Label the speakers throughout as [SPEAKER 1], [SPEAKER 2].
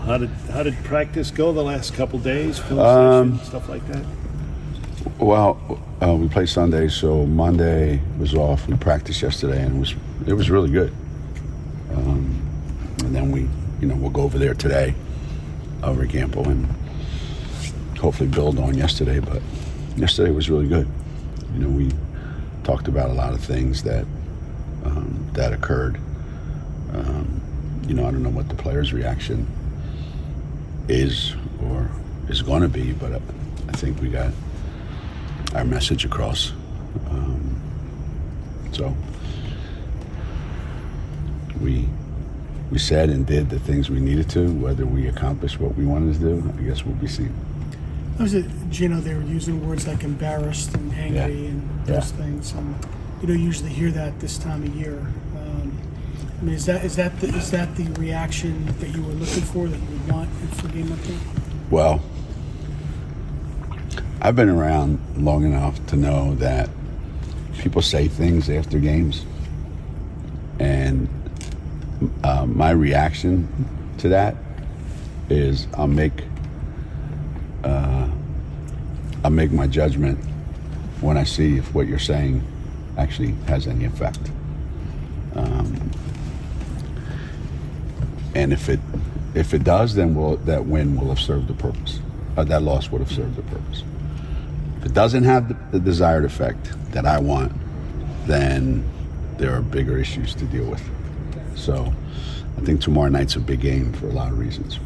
[SPEAKER 1] How did practice go the last couple days? Film session, stuff like that.
[SPEAKER 2] Well, we played Sunday, so Monday was off. We practiced yesterday, and it was really good. And then we'll go over there today, over at Gamble, and hopefully build on yesterday. But yesterday was really good. We talked about a lot of things that occurred. I don't know what the players' reaction is or is going to be, but I think we got our message across. So we said and did the things we needed to. Whether we accomplished what we wanted to do, I guess we'll be seeing.
[SPEAKER 3] Was it, Geno, they were using words like embarrassed and angry and those things. And you don't usually hear that this time of year. Is that the reaction that you were looking for, that you would want for game like that?
[SPEAKER 2] Well, I've been around long enough to know that people say things after games, and my reaction to that is I'll make my judgment when I see if what you're saying actually has any effect. And if it does, then that win will have served the purpose. That loss would have served the purpose. If it doesn't have the desired effect that I want, then there are bigger issues to deal with. So I think tomorrow night's a big game for a lot of reasons.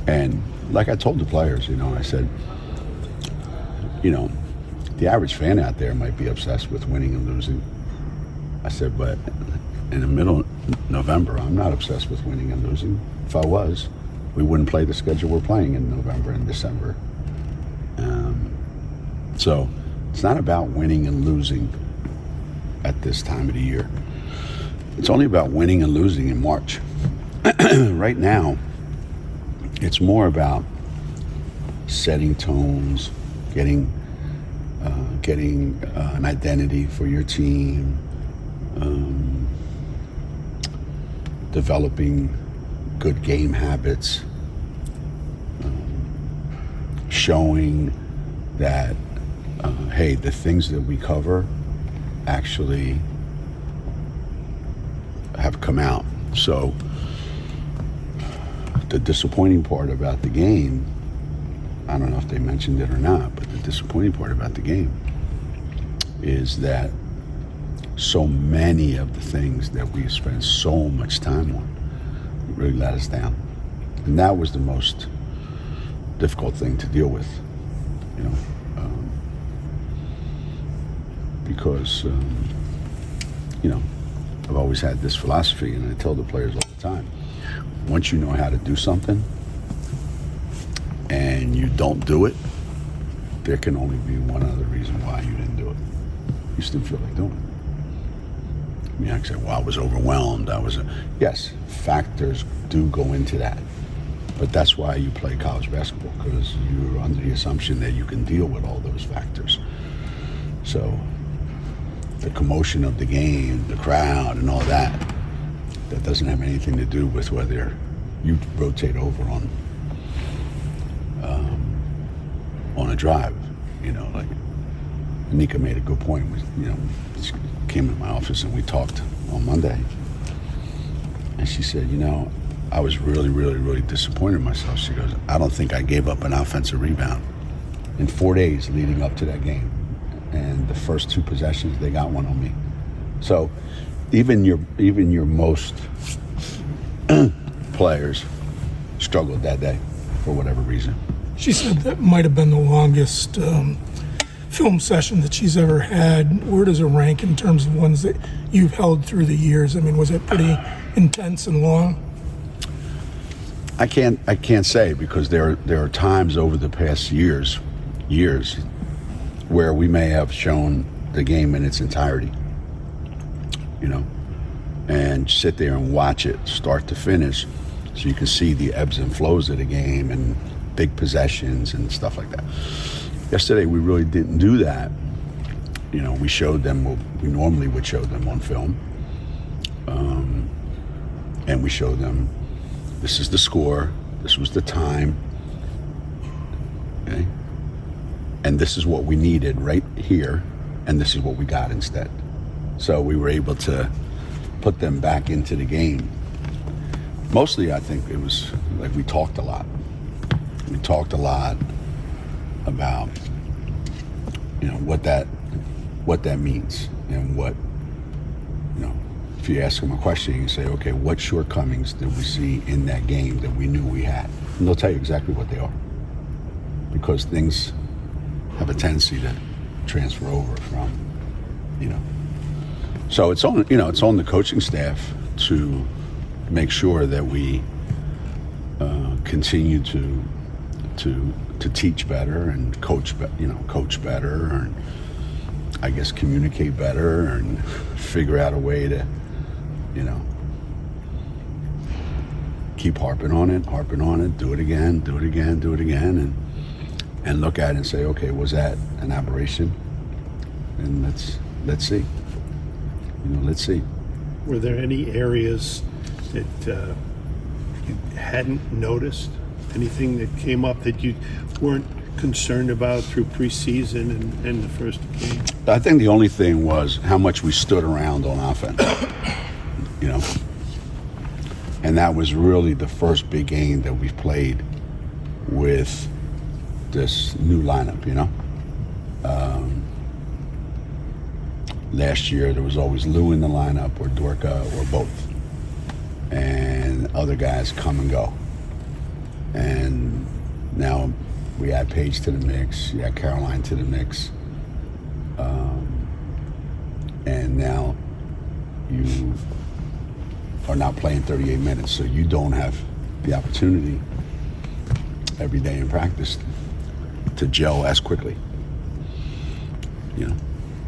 [SPEAKER 2] And like I told the players, I said, the average fan out there might be obsessed with winning and losing. I said, but in the middle of November, I'm not obsessed with winning and losing. If I was, we wouldn't play the schedule we're playing in November and December. So it's not about winning and losing at this time of the year. It's only about winning and losing in March. Right now, it's more about setting tones, getting an identity for your team, developing good game habits, showing that, hey, the things that we cover actually have come out. So the disappointing part about the game, I don't know if they mentioned it or not, but the disappointing part about the game is that so many of the things that we spent so much time on really let us down. And that was the most difficult thing to deal with, because, I've always had this philosophy, and I tell the players all the time, once you know how to do something and you don't do it, there can only be one other reason why you didn't do it. You still feel like doing it. I mean, I can say, well, I was overwhelmed. Yes, factors do go into that. But that's why you play college basketball, because you're under the assumption that you can deal with all those factors. So the commotion of the game, the crowd, and all that doesn't have anything to do with whether you rotate over on a drive. Like Anika made a good point. She came in my office and we talked on Monday, and she said, I was really, really, really disappointed in myself. She goes, I don't think I gave up an offensive rebound in 4 days leading up to that game. And the first two possessions, they got one on me. So even your most players struggled that day for whatever reason.
[SPEAKER 4] She said that might have been the longest film session that she's ever had. Where does it rank in terms of ones that you've held through the years? I mean, was it pretty intense and long?
[SPEAKER 2] I can't say, because there are times over the past years where we may have shown the game in its entirety, and sit there and watch it start to finish, so you can see the ebbs and flows of the game and big possessions and stuff like that. Yesterday we really didn't do that. We showed them what we normally would show them on film, and we showed them this is the score, this was the time, okay? And this is what we needed right here, and this is what we got instead. So we were able to put them back into the game. Mostly, I think it was like we talked a lot. We talked a lot about, you know, what that means, and what, you know, if you ask them a question, you can say, okay, what shortcomings did we see in that game that we knew we had? And they'll tell you exactly what they are, because things have a tendency to transfer over from, you know. So it's on, you know, it's on the coaching staff to make sure that we continue to teach better and coach better, and I guess communicate better, and figure out a way to, you know, keep harping on it, do it again, and look at it and say, okay, was that an aberration? And let's see. You know, let's see.
[SPEAKER 1] Were there any areas that you hadn't noticed? Anything that came up that you weren't concerned about through preseason and the first game?
[SPEAKER 2] I think the only thing was how much we stood around on offense. You know, and that was really the first big game that we've played with this new lineup, you know. Last year there was always Lou in the lineup, or Dorka, or both, and other guys come and go. And now we add Paige to the mix, you add Caroline to the mix, and now you are not playing 38 minutes, so you don't have the opportunity every day in practice to gel as quickly. You know,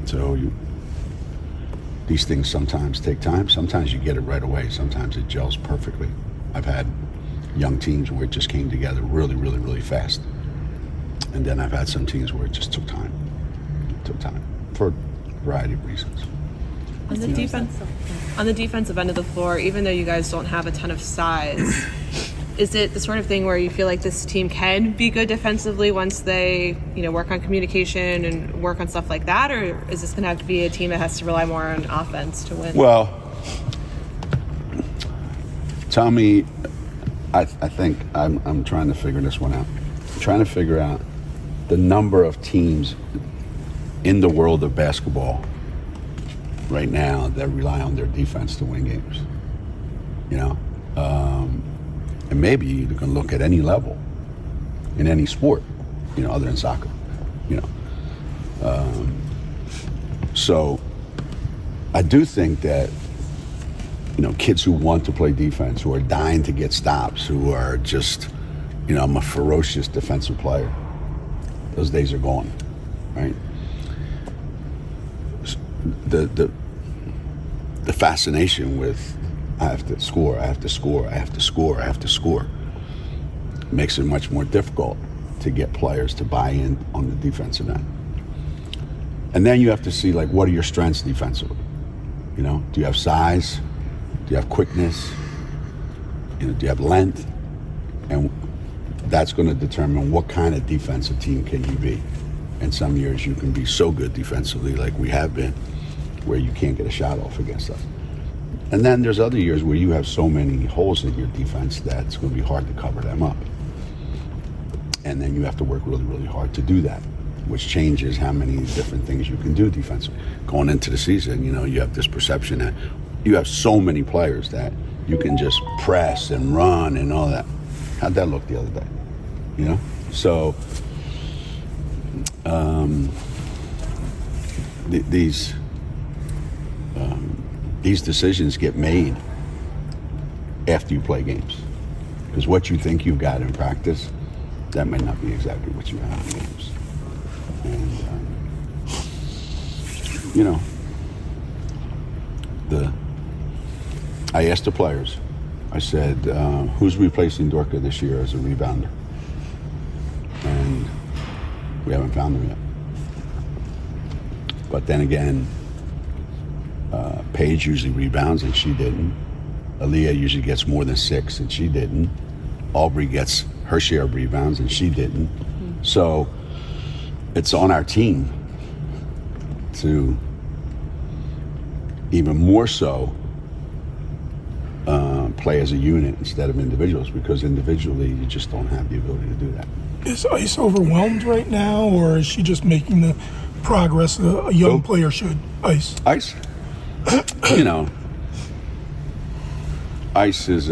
[SPEAKER 2] so these things sometimes take time. Sometimes you get it right away. Sometimes it gels perfectly. I've had young teams where it just came together really, really, really fast. And then I've had some teams where it just took time. It took time for a variety of reasons.
[SPEAKER 5] On the defensive end of the floor, even though you guys don't have a ton of size, is it the sort of thing where you feel like this team can be good defensively once they, you know, work on communication and work on stuff like that, or is this going to have to be a team that has to rely more on offense to win?
[SPEAKER 2] Well, tell me, I think I'm trying to figure this one out. I'm trying to figure out the number of teams in the world of basketball right now that rely on their defense to win games. You know, and maybe you can look at any level in any sport, you know, other than soccer. You know, so I do think that, you know, kids who want to play defense, who are dying to get stops, who are just, you know, I'm a ferocious defensive player. Those days are gone, right? The fascination with I have to score makes it much more difficult to get players to buy in on the defensive end. And then you have to see, like, what are your strengths defensively? You know, do you have size? Do you have quickness? You know, do you have length? And that's going to determine what kind of defensive team can you be. And some years you can be so good defensively, like we have been, where you can't get a shot off against us. And then there's other years where you have so many holes in your defense that it's going to be hard to cover them up. And then you have to work really, really hard to do that, which changes how many different things you can do defensively. Going into the season, you know, you have this perception that you have so many players that you can just press and run and all that. How'd that look the other day? You know? So these decisions get made after you play games, because what you think you've got in practice, that might not be exactly what you have in games. And you know, I asked the players, I said, who's replacing Dorka this year as a rebounder? And we haven't found them yet. But then again, Paige usually rebounds, and she didn't. Aaliyah usually gets more than 6, and she didn't. Aubrey gets her share of rebounds, and she didn't. So it's on our team to even more so play as a unit instead of individuals, because individually you just don't have the ability to do that.
[SPEAKER 4] Is Ice overwhelmed right now, or is she just making the progress a young player should? Ice.
[SPEAKER 2] Ice, you know, Ice is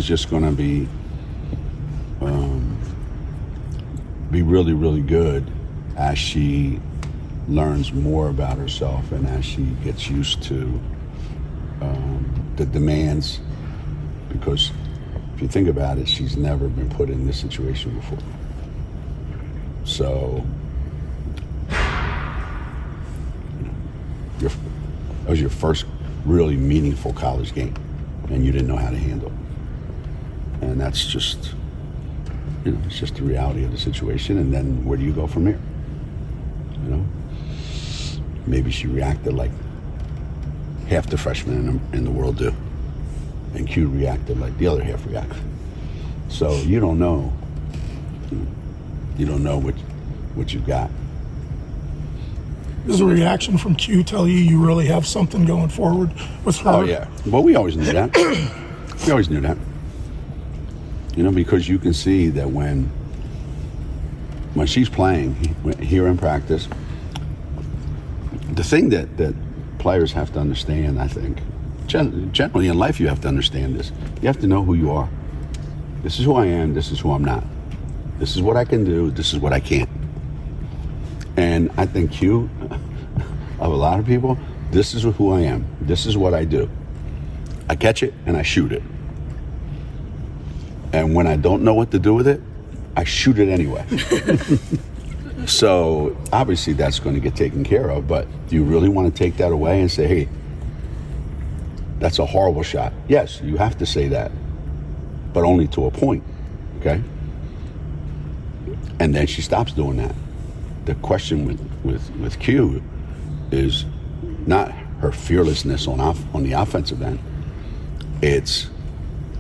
[SPEAKER 2] just going to be really, really good as she learns more about herself and as she gets used to the demands, because if you think about it, she's never been put in this situation before. So that was your first really meaningful college game, and you didn't know how to handle it. And that's just, it's just the reality of the situation. And then where do you go from here? Maybe she reacted like half the freshmen in the world do, and Q reacted like the other half reacted. So you don't know. You don't know what you've got.
[SPEAKER 4] Does a reaction from Q tell you really have something going forward with her?
[SPEAKER 2] Oh yeah. Well, we always knew that. We always knew that. Because you can see that when she's playing here in practice, the thing that players have to understand, I think, generally in life you have to understand this. You have to know who you are. This is who I am, this is who I'm not. This is what I can do, this is what I can't. And I think Q, of a lot of people, this is who I am. This is what I do. I catch it and I shoot it. And when I don't know what to do with it, I shoot it anyway. So obviously that's going to get taken care of, but do you really want to take that away and say, hey, that's a horrible shot? Yes, you have to say that, but only to a point, okay? And then she stops doing that. The question with Q is not her fearlessness on the offensive end. It's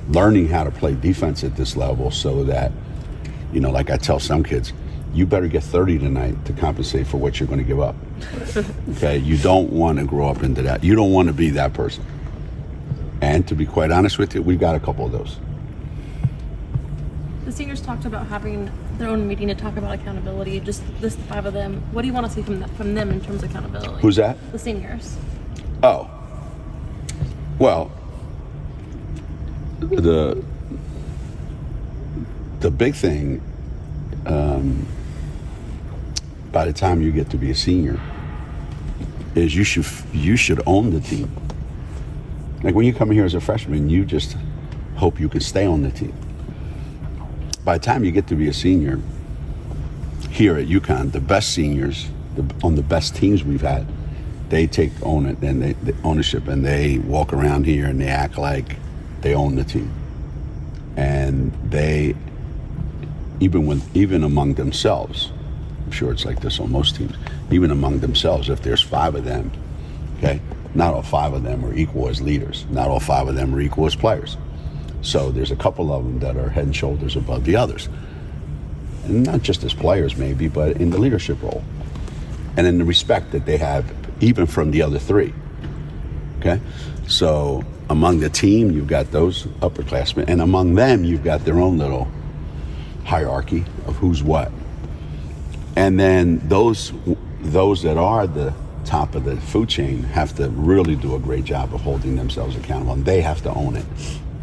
[SPEAKER 2] learning how to play defense at this level so that, like I tell some kids, you better get 30 tonight to compensate for what you're going to give up. Okay? You don't want to grow up into that. You don't want to be that person. And to be quite honest with you, we've got a couple of those.
[SPEAKER 6] The seniors talked about having their own meeting to talk about accountability, just the 5 of them. What do you want to see from them in terms of accountability?
[SPEAKER 2] Who's that?
[SPEAKER 6] The seniors.
[SPEAKER 2] Oh. Well, the big thing, by the time you get to be a senior, is you should own the team. Like when you come here as a freshman, you just hope you can stay on the team. By the time you get to be a senior here at UConn, the best seniors on the best teams we've had, they take ownership and they walk around here and they act like they own the team. And they, even among themselves, I'm sure it's like this on most teams, even among themselves, if there's 5 of them, okay, not all 5 of them are equal as leaders. Not all 5 of them are equal as players. So there's a couple of them that are head and shoulders above the others. And not just as players maybe, but in the leadership role. And in the respect that they have even from the other 3, okay? So among the team, you've got those upperclassmen, and among them, you've got their own little hierarchy of who's what. And then those that are the top of the food chain have to really do a great job of holding themselves accountable, and they have to own it.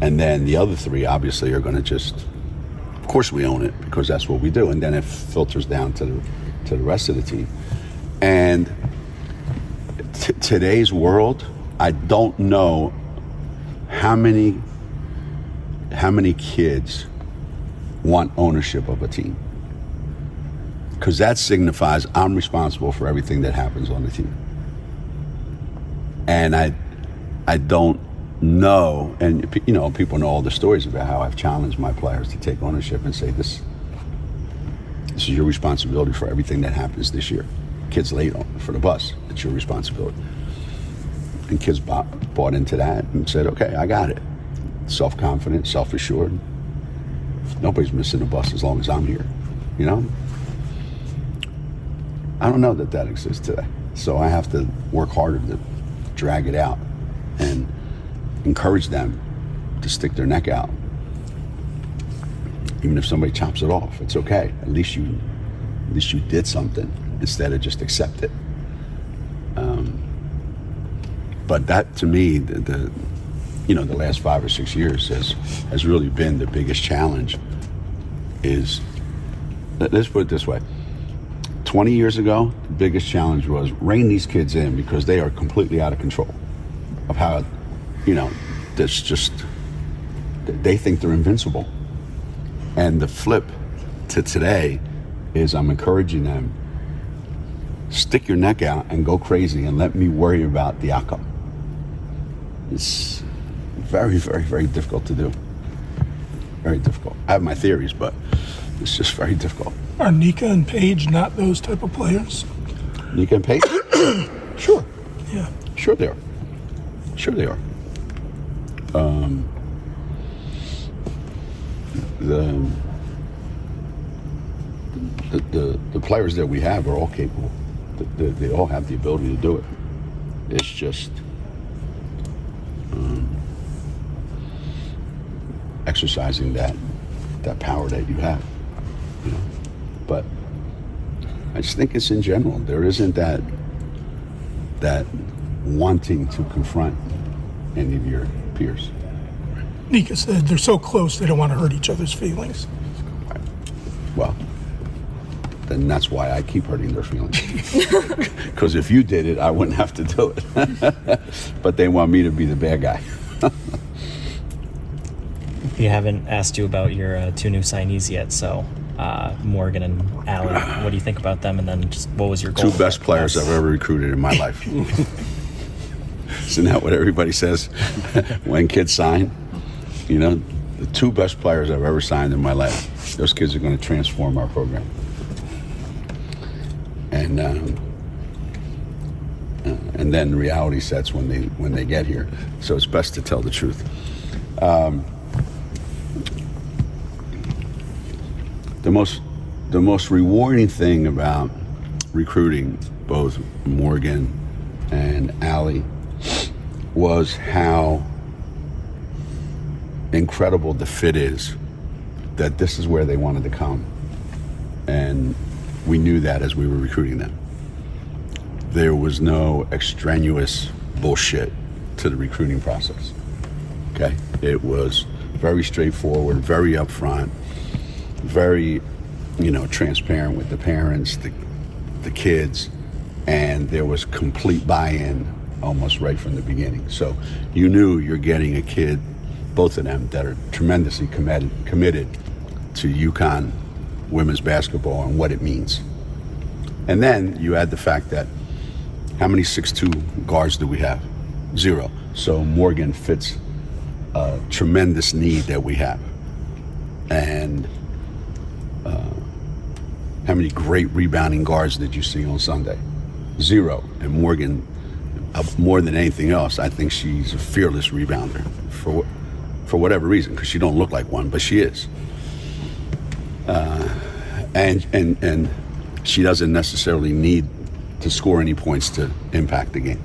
[SPEAKER 2] And then the other 3 obviously are going to just, of course we own it because that's what we do, and then it filters down to the rest of the team. And today's world, I don't know how many kids want ownership of a team, because that signifies I'm responsible for everything that happens on the team. And I don't know, and people know all the stories about how I've challenged my players to take ownership and say this is your responsibility for everything that happens this year. Kids late for the bus, it's your responsibility. And kids bought into that and said, okay, I got it. Self-confident, self-assured. Nobody's missing the bus as long as I'm here, you know? I don't know that exists today. So I have to work harder to drag it out and encourage them to stick their neck out. Even if somebody chops it off, it's okay. At least you did something instead of just accept it. But that, to me, the last 5 or 6 years has really been the biggest challenge. Is, let's put it this way: 20 years ago, the biggest challenge was rein these kids in because they are completely out of control of how, that's just, they think they're invincible. And the flip to today is I'm encouraging them, stick your neck out and go crazy and let me worry about the outcome. It's very, very, very difficult to do. Very difficult. I have my theories, but it's just very difficult.
[SPEAKER 4] Are Nika and Paige not those type of players?
[SPEAKER 2] Nika and Paige? Sure.
[SPEAKER 4] Yeah.
[SPEAKER 2] Sure they are. Sure they are. The players that we have are all capable. They all have the ability to do it. It's just exercising that power that you have, But I just think it's in general. There isn't that wanting to confront any of your peers.
[SPEAKER 4] Nika said they're so close they don't want to hurt each other's feelings.
[SPEAKER 2] Right. Well, then that's why I keep hurting their feelings. Because if you did it, I wouldn't have to do it. But they want me to be the bad guy.
[SPEAKER 7] We haven't asked you about your 2 new signees yet, so Morgan and Allie, what do you think about them? And then just what was your goal?
[SPEAKER 2] 2 best players I've ever recruited in my life. Isn't that what everybody says when kids sign? The 2 best players I've ever signed in my life. Those kids are going to transform our program. And then reality sets when they get here. So it's best to tell the truth. The most rewarding thing about recruiting both Morgan and Allie was how incredible the fit is, that this is where they wanted to come. And we knew that as we were recruiting them. There was no extraneous bullshit to the recruiting process. Okay? It was very straightforward, very upfront, very, transparent with the parents, the kids, and there was complete buy-in almost right from the beginning. So you knew you're getting a kid, both of them, that are tremendously committed to UConn women's basketball and what it means. And then you add the fact that how many 6'2" guards do we have? 0. So Morgan fits a tremendous need that we have. And how many great rebounding guards did you see on Sunday? 0. And Morgan, more than anything else, I think she's a fearless rebounder for whatever reason, because she don't look like one, but she is. And she doesn't necessarily need to score any points to impact the game.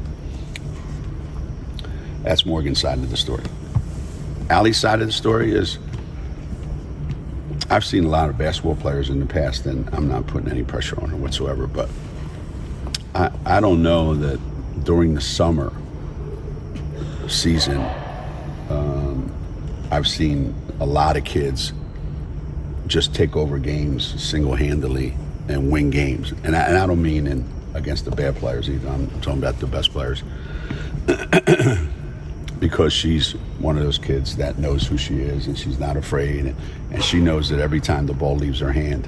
[SPEAKER 2] That's Morgan's side of the story. Allie's side of the story is, I've seen a lot of basketball players in the past, and I'm not putting any pressure on her whatsoever, but I don't know that during the summer season, I've seen a lot of kids just take over games single-handedly and win games. And I don't mean against the bad players either. I'm talking about the best players. Because she's one of those kids that knows who she is, and she's not afraid, and she knows that every time the ball leaves her hand,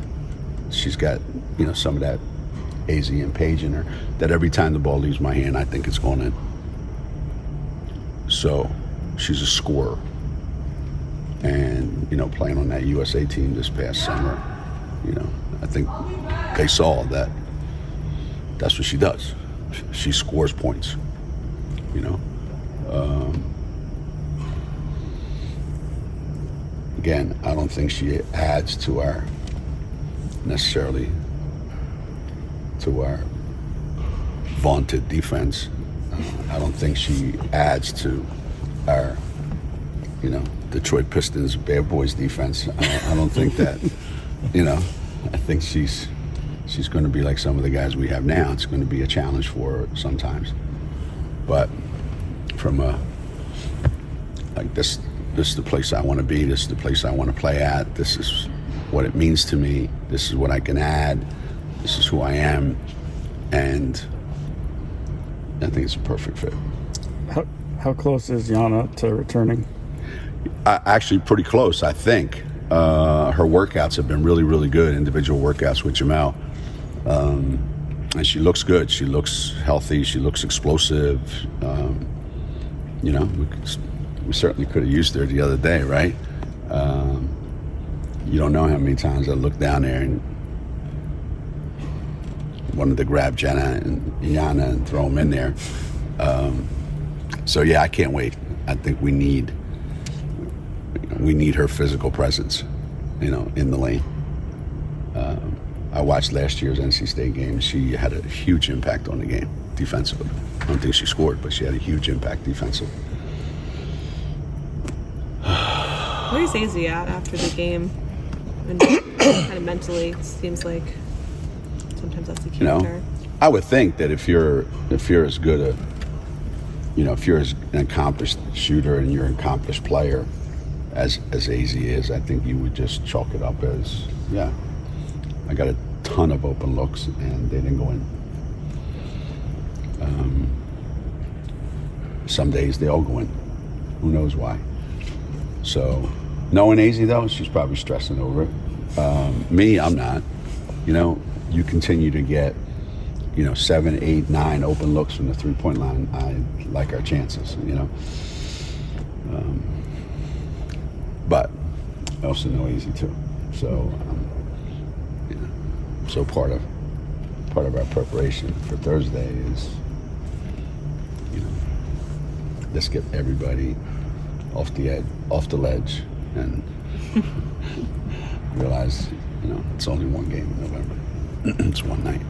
[SPEAKER 2] she's got some of that AZ and Paige in her, that every time the ball leaves my hand, I think it's going in. So she's a scorer. And playing on that USA team this past summer, I think they saw that that's what she does. She scores points. you know. Again, I don't think she adds to our necessarily to our vaunted defense. I don't think she adds to our, you know, Detroit Pistons bad boys defense. I don't think that, you know, I think she's going to be like some of the guys we have now. It's going to be a challenge for her sometimes. But from a, like this is the place I want to be. This is the place I want to play at. This is what it means to me. This is what I can add. This is who I am. And I think it's a perfect fit.
[SPEAKER 8] How close is Yana to returning?
[SPEAKER 2] Actually, pretty close, I think. Her workouts have been really, really good, individual workouts with Jamel. And she looks good. She looks healthy. She looks explosive. You know, we certainly could have used her the other day, right? You don't know how many times I looked down there and wanted to grab Yana and throw them in there. So yeah, I can't wait. I think we need her physical presence, you know, in the lane. I watched last year's NC State game. She had a huge impact on the game defensively. I don't think she scored, but she had a huge impact defensively.
[SPEAKER 5] Where's Azzy at after the game? And kind of mentally, it seems like sometimes that's the key with her.
[SPEAKER 2] I would think that if you're as good a, you know, if you're as an accomplished shooter and you're an accomplished player as Azzy is, I think you would just chalk it up as, yeah, I got a ton of open looks and they didn't go in. Some days they all go in. Who knows why? So, knowing Azzy though, she's probably stressing over it. Me, I'm not. You know, you continue to get, you know, 7, 8, 9 open looks from the 3-point line. I like our chances, you know. But I also know Azzy too. So, you know, so part of our preparation for Thursday is, you know, let's get everybody off the ledge, and realize, you know, it's only one game in November. It's one night.